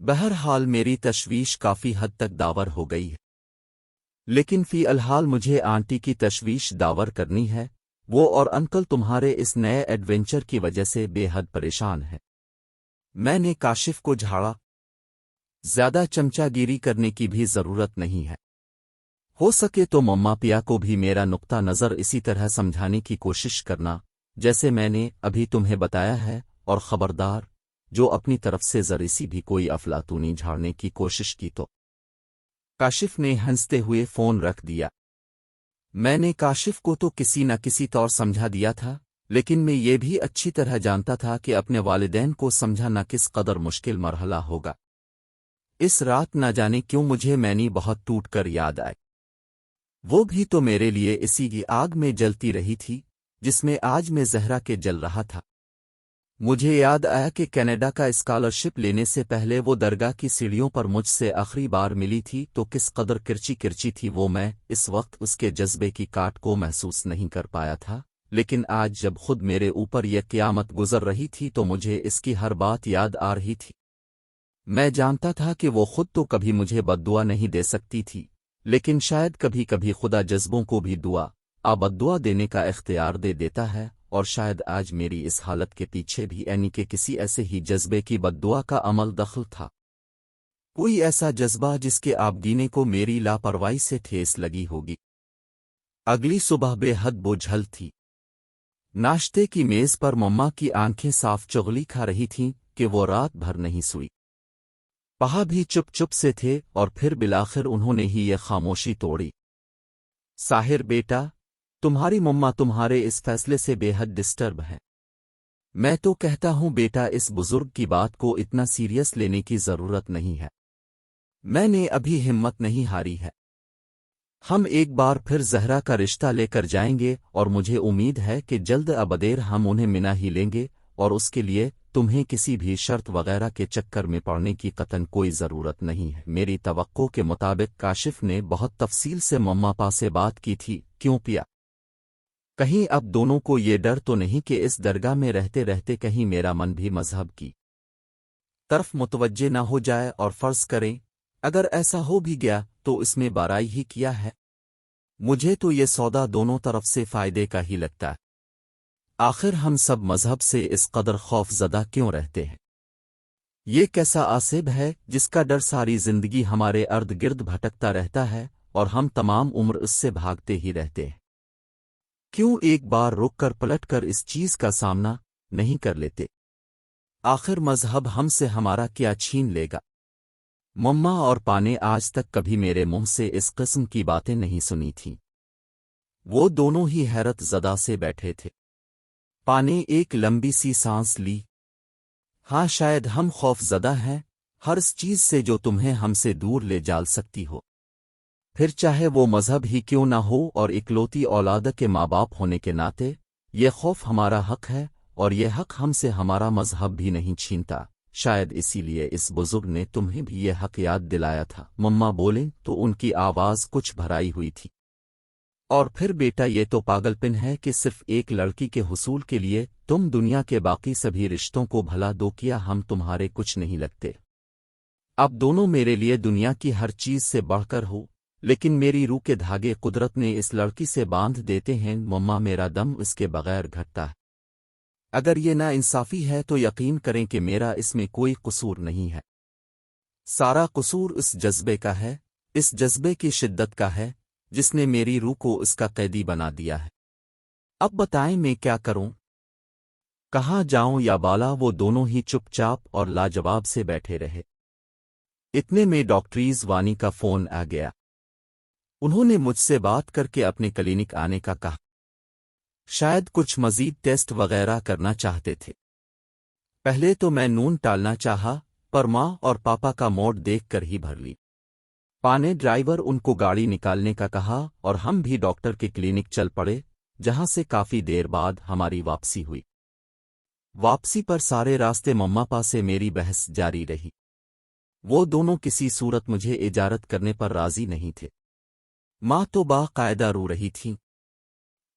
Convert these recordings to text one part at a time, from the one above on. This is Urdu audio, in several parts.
بہرحال میری تشویش کافی حد تک داور ہو گئی ہے، لیکن فی الحال مجھے آنٹی کی تشویش داور کرنی ہے۔ وہ اور انکل تمہارے اس نئے ایڈونچر کی وجہ سے بے حد پریشان ہے۔ میں نے کاشف کو جھاڑا۔ زیادہ چمچا گیری کرنے کی بھی ضرورت نہیں ہے۔ ہو سکے تو مما پیا کو بھی میرا نقطہ نظر اسی طرح سمجھانے کی کوشش کرنا جیسے میں نے ابھی تمہیں بتایا ہے، اور خبردار جو اپنی طرف سے ذرا سی بھی کوئی افلاطونی جھاڑنے کی کوشش کی تو۔ کاشف نے ہنستے ہوئے فون رکھ دیا۔ میں نے کاشف کو تو کسی نہ کسی طور سمجھا دیا تھا، لیکن میں یہ بھی اچھی طرح جانتا تھا کہ اپنے والدین کو سمجھانا کس قدر مشکل مرحلہ ہوگا۔ اس رات نہ جانے کیوں مجھے مینی بہت ٹوٹ کر یاد آئے۔ وہ بھی تو میرے لیے اسی کی آگ میں جلتی رہی تھی جس میں آج میں زہرا کے جل رہا تھا۔ مجھے یاد آیا کہ کینیڈا کا اسکالرشپ لینے سے پہلے وہ درگاہ کی سیڑھیوں پر مجھ سے آخری بار ملی تھی تو کس قدر کرچی کرچی تھی وہ، میں اس وقت اس کے جذبے کی کاٹ کو محسوس نہیں کر پایا تھا، لیکن آج جب خود میرے اوپر یہ قیامت گزر رہی تھی تو مجھے اس کی ہر بات یاد آ رہی تھی۔ میں جانتا تھا کہ وہ خود تو کبھی مجھے بددعا نہیں دے سکتی تھی، لیکن شاید کبھی کبھی خدا جذبوں کو بھی بددعا دینے کا اختیار دے دیتا ہے، اور شاید آج میری اس حالت کے پیچھے بھی کہ کسی ایسے ہی جذبے کی بددعا کا عمل دخل تھا، کوئی ایسا جذبہ جس کے آبگینے کو میری لاپرواہی سے ٹھیس لگی ہوگی۔ اگلی صبح بے حد بوجھل تھی۔ ناشتے کی میز پر مما کی آنکھیں صاف چغلی کھا رہی تھیں کہ وہ رات بھر نہیں سوئی۔ پہا بھی چپ چپ سے تھے، اور پھر بالآخر انہوں نے ہی یہ خاموشی توڑی۔ ساحر بیٹا، تمہاری مما تمہارے اس فیصلے سے بے حد ڈسٹرب ہے۔ میں تو کہتا ہوں بیٹا، اس بزرگ کی بات کو اتنا سیریس لینے کی ضرورت نہیں ہے۔ میں نے ابھی ہمت نہیں ہاری ہے۔ ہم ایک بار پھر زہرا کا رشتہ لے کر جائیں گے، اور مجھے امید ہے کہ جلد ابدیر ہم انہیں منا ہی لیں گے، اور اس کے لیے تمہیں کسی بھی شرط وغیرہ کے چکر میں پڑنے کی قطعاً کوئی ضرورت نہیں ہے۔ میری توقع کے مطابق کاشف نے بہت تفصیل سے مما پا سے بات کی تھی، کیوں پیا؟ کہیں اب دونوں کو یہ ڈر تو نہیں کہ اس درگاہ میں رہتے رہتے کہیں میرا من بھی مذہب کی طرف متوجہ نہ ہو جائے، اور فرض کریں اگر ایسا ہو بھی گیا تو اس میں برائی ہی کیا ہے؟ مجھے تو یہ سودا دونوں طرف سے فائدے کا ہی لگتا ہے۔ آخر ہم سب مذہب سے اس قدر خوف زدہ کیوں رہتے ہیں؟ یہ کیسا آصب ہے جس کا ڈر ساری زندگی ہمارے ارد گرد بھٹکتا رہتا ہے، اور ہم تمام عمر اس سے بھاگتے ہی رہتے ہیں؟ کیوں ایک بار رک کر پلٹ کر اس چیز کا سامنا نہیں کر لیتے؟ آخر مذہب ہم سے ہمارا کیا چھین لے گا؟ مما اور پانے آج تک کبھی میرے منہ سے اس قسم کی باتیں نہیں سنی تھیں۔ وہ دونوں ہی حیرت زدہ سے بیٹھے تھے۔ پانے ایک لمبی سی سانس لی۔ ہاں، شاید ہم خوف زدہ ہیں ہر اس چیز سے جو تمہیں ہم سے دور لے جال سکتی ہو، پھر چاہے وہ مذہب ہی کیوں نہ ہو، اور اکلوتی اولاد کے ماں باپ ہونے کے ناطے یہ خوف ہمارا حق ہے، اور یہ حق ہم سے ہمارا مذہب بھی نہیں چھینتا۔ شاید اسی لیے اس بزرگ نے تمہیں بھی یہ حق یاد دلایا تھا۔ مما بولیں تو ان کی آواز کچھ بھرائی ہوئی تھی۔ اور پھر بیٹا، یہ تو پاگل پن ہے کہ صرف ایک لڑکی کے حصول کے لیے تم دنیا کے باقی سبھی رشتوں کو بھلا دو، کیا ہم تمہارے کچھ نہیں لگتے؟ اب دونوں میرے لیے دنیا کی ہر چیز سے بڑھ کر ہو، لیکن میری روح کے دھاگے قدرت نے اس لڑکی سے باندھ دیتے ہیں۔ مما، میرا دم اس کے بغیر گھٹتا ہے۔ اگر یہ نا انصافی ہے تو یقین کریں کہ میرا اس میں کوئی قصور نہیں ہے۔ سارا قصور اس جذبے کا ہے، اس جذبے کی شدت کا ہے جس نے میری روح کو اس کا قیدی بنا دیا ہے۔ اب بتائیں میں کیا کروں؟ کہاں جاؤں یا بالا؟ وہ دونوں ہی چپ چاپ اور لاجواب سے بیٹھے رہے۔ اتنے میں ڈاکٹریز وانی کا فون آ گیا۔ انہوں نے مجھ سے بات کر کے اپنے کلینک آنے کا کہا۔ شاید کچھ مزید ٹیسٹ وغیرہ کرنا چاہتے تھے۔ پہلے تو میں نون ٹالنا چاہا، پر ماں اور پاپا کا موڈ دیکھ کر ہی بھر لی۔ پانے ڈرائیور ان کو گاڑی نکالنے کا کہا، اور ہم بھی ڈاکٹر کے کلینک چل پڑے، جہاں سے کافی دیر بعد ہماری واپسی ہوئی۔ واپسی پر سارے راستے مما پا سے میری بحث جاری رہی۔ وہ دونوں کسی صورت مجھے اجارت کرنے پر راضی نہیں تھے۔ ماں تو باقاعدہ رو رہی تھیں،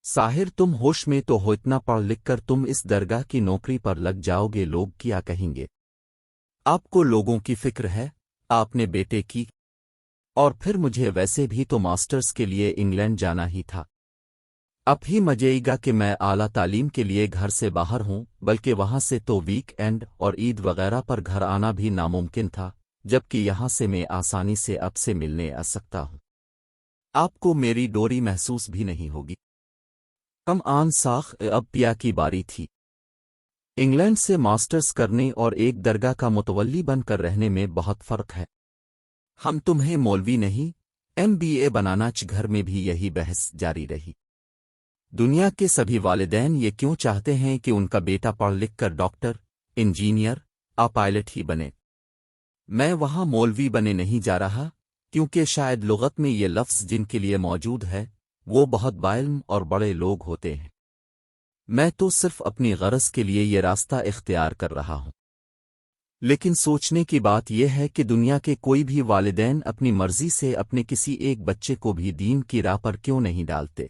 ساحر تم ہوش میں تو ہو، اتنا پڑھ لکھ کر تم اس درگاہ کی نوکری پر لگ جاؤ گے، لوگ کیا کہیں گے؟ آپ کو لوگوں کی فکر ہے، آپ نے بیٹے کی، اور پھر مجھے ویسے بھی تو ماسٹرز کے لیے انگلینڈ جانا ہی تھا۔ اب ہی مجھے گا کہ میں اعلیٰ تعلیم کے لیے گھر سے باہر ہوں، بلکہ وہاں سے تو ویک اینڈ اور عید وغیرہ پر گھر آنا بھی ناممکن تھا، جبکہ یہاں سے میں آسانی سے اب سے ملنے آ سکتا ہوں۔ آپ کو میری ڈوری محسوس بھی نہیں ہوگی۔ کم آن ساخ اب پیا کی باری تھی۔ انگلینڈ سے ماسٹرز کرنے اور ایک درگاہ کا متولی بن کر رہنے میں بہت فرق ہے۔ ہم تمہیں مولوی نہیں، MBA بنانا گھر میں بھی یہی بحث جاری رہی۔ دنیا کے سبھی والدین یہ کیوں چاہتے ہیں کہ ان کا بیٹا پڑھ لکھ کر ڈاکٹر، انجینئر، پائلٹ ہی بنے؟ میں وہاں مولوی بنے نہیں جا رہا، کیونکہ شاید لغت میں یہ لفظ جن کے لیے موجود ہے وہ بہت باعلم اور بڑے لوگ ہوتے ہیں۔ میں تو صرف اپنی غرض کے لیے یہ راستہ اختیار کر رہا ہوں۔ لیکن سوچنے کی بات یہ ہے کہ دنیا کے کوئی بھی والدین اپنی مرضی سے اپنے کسی ایک بچے کو بھی دین کی راہ پر کیوں نہیں ڈالتے؟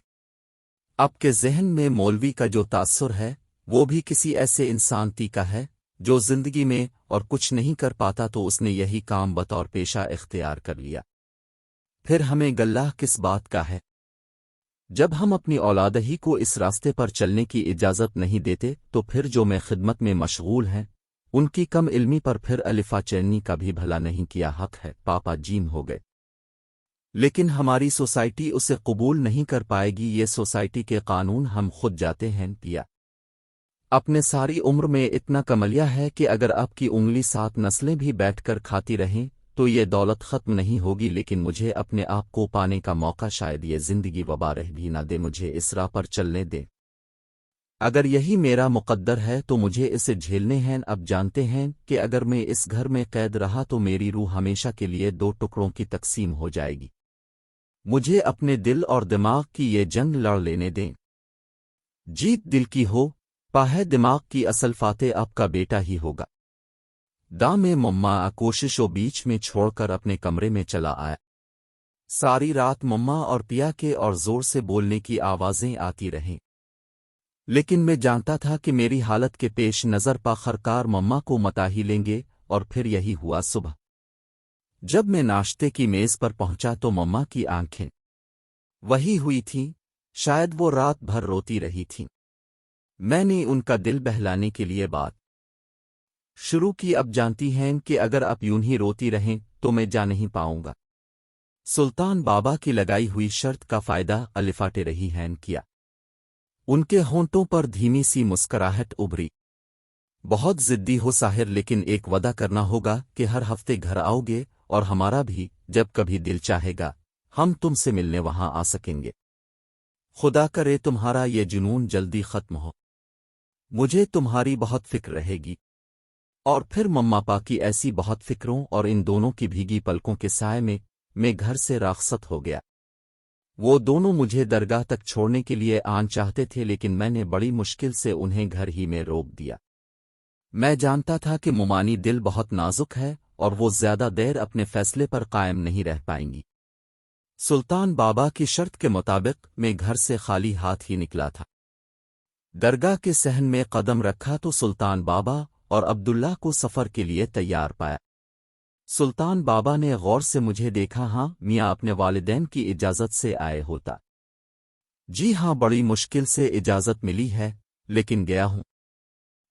آپ کے ذہن میں مولوی کا جو تاثر ہے وہ بھی کسی ایسے انسان کا ہے جو زندگی میں اور کچھ نہیں کر پاتا تو اس نے یہی کام بطور پیشہ اختیار کر لیا۔ پھر ہمیں گلہ کس بات کا ہے؟ جب ہم اپنی اولاد ہی کو اس راستے پر چلنے کی اجازت نہیں دیتے تو پھر جو میں خدمت میں مشغول ہیں ان کی کم علمی پر پھر الفا چینی کا بھی بھلا نہیں کیا حق ہے، پاپا جیم ہو گئے۔ لیکن ہماری سوسائٹی اسے قبول نہیں کر پائے گی، یہ سوسائٹی کے قانون ہم خود جاتے ہیں پیا۔ اپنے ساری عمر میں اتنا کما لیا ہے کہ اگر آپ کی انگلی 7 نسلیں بھی بیٹھ کر کھاتی رہیں تو یہ دولت ختم نہیں ہوگی، لیکن مجھے اپنے آپ کو پانے کا موقع شاید یہ زندگی وبا رہ بھی نہ دے، مجھے اس راہ پر چلنے دے۔ اگر یہی میرا مقدر ہے تو مجھے اسے جھیلنے ہیں۔ اب جانتے ہیں کہ اگر میں اس گھر میں قید رہا تو میری روح ہمیشہ کے لیے 2 ٹکڑوں کی تقسیم ہو جائے گی۔ مجھے اپنے دل اور دماغ کی یہ جنگ لڑ لینے دیں۔ جیت دل کی ہو، پاہے دماغ کی، اصل فاتح آپ کا بیٹا ہی ہوگا۔ میں مما کوشش و بیچ میں چھوڑ کر اپنے کمرے میں چلا آیا۔ ساری رات مما اور پیا کے اور زور سے بولنے کی آوازیں آتی رہیں، لیکن میں جانتا تھا کہ میری حالت کے پیش نظر پاخرکار مما کو متا ہی لیں گے، اور پھر یہی ہوا۔ صبح جب میں ناشتے کی میز پر پہنچا تو مما کی آنکھیں وہی ہوئی تھیں، شاید وہ رات بھر روتی رہی تھیں۔ میں نے ان کا دل بہلانے کے لیے بات شروع کی۔ اب جانتی ہیں کہ اگر آپ یوں ہی روتی رہیں تو میں جا نہیں پاؤں گا۔ سلطان بابا کی لگائی ہوئی شرط کا فائدہ الفاٹے رہی ہیں کیا۔ ان کے ہونٹوں پر دھیمی سی مسکراہٹ ابھری۔ بہت ضدی ہو ساحر، لیکن ایک وعدہ کرنا ہوگا کہ ہر ہفتے گھر آؤ گے، اور ہمارا بھی جب کبھی دل چاہے گا ہم تم سے ملنے وہاں آ سکیں گے۔ خدا کرے تمہارا یہ جنون جلدی ختم ہو، مجھے تمہاری بہت فکر رہے گی۔ اور پھر مما پا کی ایسی بہت فکروں اور ان دونوں کی بھیگی پلکوں کے سائے میں گھر سے راخصت ہو گیا۔ وہ دونوں مجھے درگاہ تک چھوڑنے کے لیے آن چاہتے تھے، لیکن میں نے بڑی مشکل سے انہیں گھر ہی میں روک دیا۔ میں جانتا تھا کہ ممانی دل بہت نازک ہے اور وہ زیادہ دیر اپنے فیصلے پر قائم نہیں رہ پائیں گی۔ سلطان بابا کی شرط کے مطابق میں گھر سے خالی ہاتھ ہی نکلا تھا۔ درگاہ کے صحن میں قدم رکھا تو سلطان بابا اور عبداللہ کو سفر کے لیے تیار پایا۔ سلطان بابا نے غور سے مجھے دیکھا۔ ہاں میاں، اپنے والدین کی اجازت سے آئے ہوتا؟ جی ہاں، بڑی مشکل سے اجازت ملی ہے، لیکن گیا ہوں۔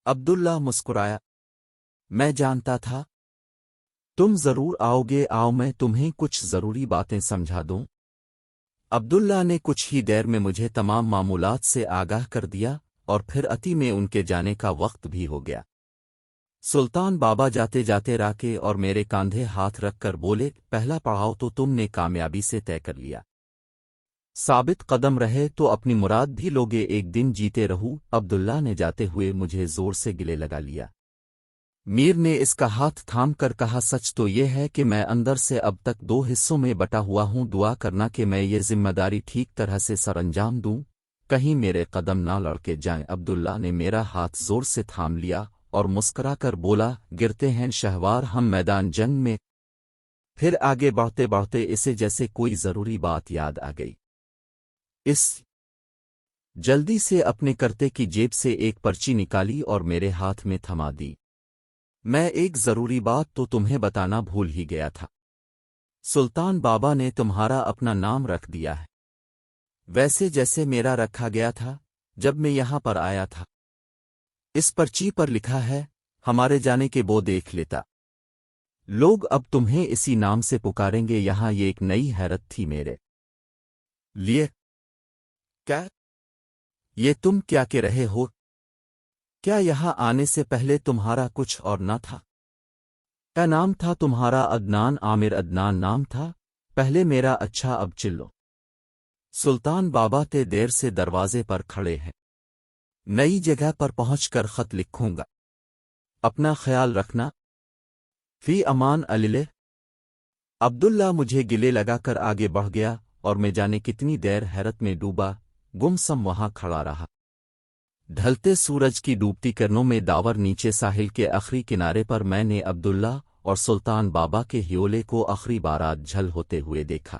عبداللہ مسکرایا۔ میں جانتا تھا تم ضرور آؤ گے، آؤ میں تمہیں کچھ ضروری باتیں سمجھا دوں۔ عبداللہ نے کچھ ہی دیر میں مجھے تمام معمولات سے آگاہ کر دیا، اور پھر اتی میں ان کے جانے کا وقت بھی ہو گیا۔ سلطان بابا جاتے جاتے راکے اور میرے کاندھے ہاتھ رکھ کر بولے، پہلا پڑاؤ تو تم نے کامیابی سے طے کر لیا۔ ثابت قدم رہے تو اپنی مراد بھی لوگے، ایک دن جیتے رہو۔ عبداللہ نے جاتے ہوئے مجھے زور سے گلے لگا لیا۔ میر نے اس کا ہاتھ تھام کر کہا، سچ تو یہ ہے کہ میں اندر سے اب تک 2 حصوں میں بٹا ہوا ہوں، دعا کرنا کہ میں یہ ذمہ داری ٹھیک طرح سے سر انجام دوں، کہیں میرے قدم نہ لڑکے جائیں۔ عبداللہ نے میرا ہاتھ زور سے تھام لیا اور مسکرا کر بولا، گرتے ہیں شہوار ہم میدان جنگ میں۔ پھر آگے بڑھتے بڑھتے اسے جیسے کوئی ضروری بات یاد آ گئی۔ اس جلدی سے اپنے کرتے کی جیب سے ایک پرچی نکالی اور میرے ہاتھ میں تھما دی۔ میں ایک ضروری بات تو تمہیں بتانا بھول ہی گیا تھا۔ سلطان بابا نے تمہارا اپنا نام رکھ دیا ہے، ویسے جیسے میرا رکھا گیا تھا جب میں یہاں پر آیا تھا۔ اس پرچی پر لکھا ہے، ہمارے جانے کے وہ دیکھ لیتا۔ لوگ اب تمہیں اسی نام سے پکاریں گے۔ یہاں یہ ایک نئی حیرت تھی میرے لیے۔ کیا یہ تم کیا کہہ رہے ہو؟ کیا یہاں آنے سے پہلے تمہارا کچھ اور نہ تھا؟ کیا نام تھا تمہارا؟ عدنان عامر عدنان نام تھا پہلے میرا۔ اچھا اب چلو۔ سلطان بابا تے دیر سے دروازے پر کھڑے ہیں، نئی جگہ پر پہنچ کر خط لکھوں گا۔ اپنا خیال رکھنا۔ فی امان اللہ۔ عبداللہ مجھے گلے لگا کر آگے بڑھ گیا اور میں جانے کتنی دیر حیرت میں ڈوبا گم سم وہاں کھڑا رہا۔ ڈھلتے سورج کی ڈوبتی کرنوں میں داور نیچے ساحل کے آخری کنارے پر میں نے عبداللہ اور سلطان بابا کے ہیولے کو آخری بارات جھل ہوتے ہوئے دیکھا۔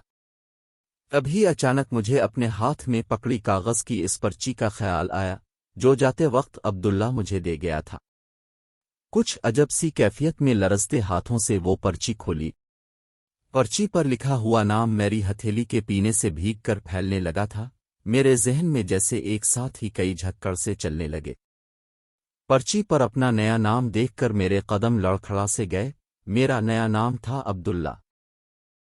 ابھی اچانک مجھے اپنے ہاتھ میں پکڑی کاغذ کی اس پرچی کا خیال آیا جو جاتے وقت عبداللہ مجھے دے گیا تھا۔ کچھ عجب سی کیفیت میں لرزتے ہاتھوں سے وہ پرچی کھولی۔ پرچی پر لکھا ہوا نام میری ہتھیلی کے پینے سے بھیگ کر پھیلنے لگا تھا، میرے ذہن میں جیسے ایک ساتھ ہی کئی جھکڑ سے چلنے لگے۔ پرچی پر اپنا نیا نام دیکھ کر میرے قدم لڑکھڑا سے گئے۔ میرا نیا نام تھا عبداللہ۔